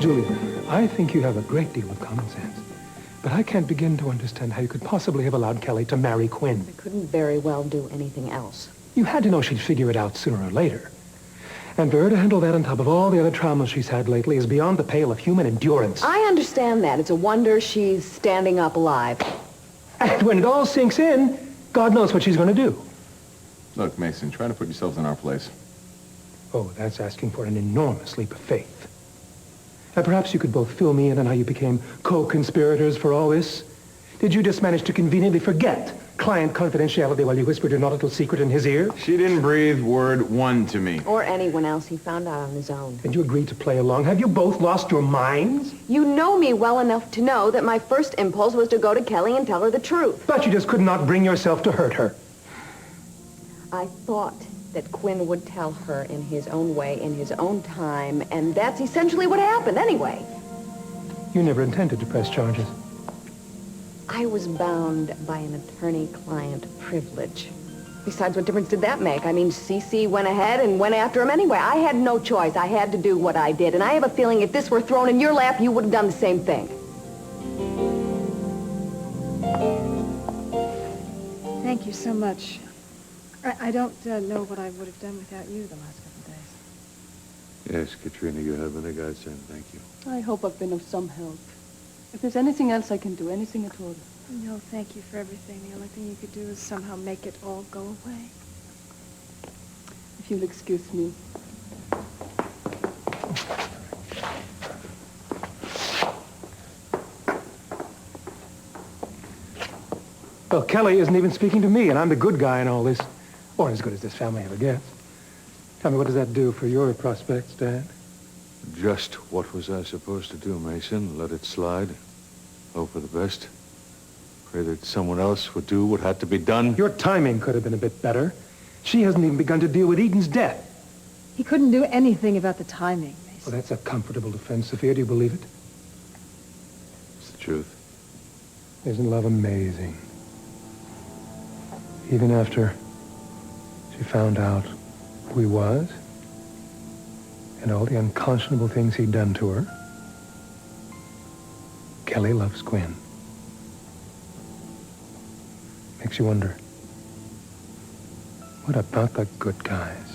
Julia, I think you have a great deal of common sense. But I can't begin to understand how you could possibly have allowed Kelly to marry Quinn. I couldn't very well do anything else. You had to know she'd figure it out sooner or later. And for her to handle that on top of all the other traumas she's had lately is beyond the pale of human endurance. I understand that. It's a wonder she's standing up alive. And when it all sinks in, God knows what she's going to do. Look, Mason, try to put yourselves in our place. Oh, that's asking for an enormous leap of faith. And perhaps you could both fill me in on how you became co-conspirators for all this. Did you just manage to conveniently forget client confidentiality while you whispered your nautical secret in his ear? She didn't breathe word one to me. Or anyone else. He found out on his own. And you agreed to play along. Have you both lost your minds? You know me well enough to know that my first impulse was to go to Kelly and tell her the truth. But you just could not bring yourself to hurt her. I thought that Quinn would tell her in his own way, in his own time, and that's essentially what happened anyway. You never intended to press charges. I was bound by an attorney-client privilege. Besides, what difference did that make? I mean, CC went ahead and went after him anyway. I had no choice. I had to do what I did, and I have a feeling if this were thrown in your lap, you would have done the same thing. Thank you so much. I don't know what I would have done without you the last couple of days. Yes, Katrina, you have been a godsend. Thank you. I hope I've been of some help. If there's anything else I can do, anything at all. No, thank you for everything. The only thing you could do is somehow make it all go away. If you'll excuse me. Well, Kelly isn't even speaking to me, and I'm the good guy in all this. Or as good as this family ever gets. Tell me, what does that do for your prospects, Dad? Just what was I supposed to do, Mason? Let it slide? Hope for the best? Pray that someone else would do what had to be done? Your timing could have been a bit better. She hasn't even begun to deal with Eden's death. He couldn't do anything about the timing, Mason. Well, that's a comfortable defense, Sophia. Do you believe it? It's the truth. Isn't love amazing? Even after she found out who he was and all the unconscionable things he'd done to her, Kelly loves Quinn. Makes you wonder, what about the good guys?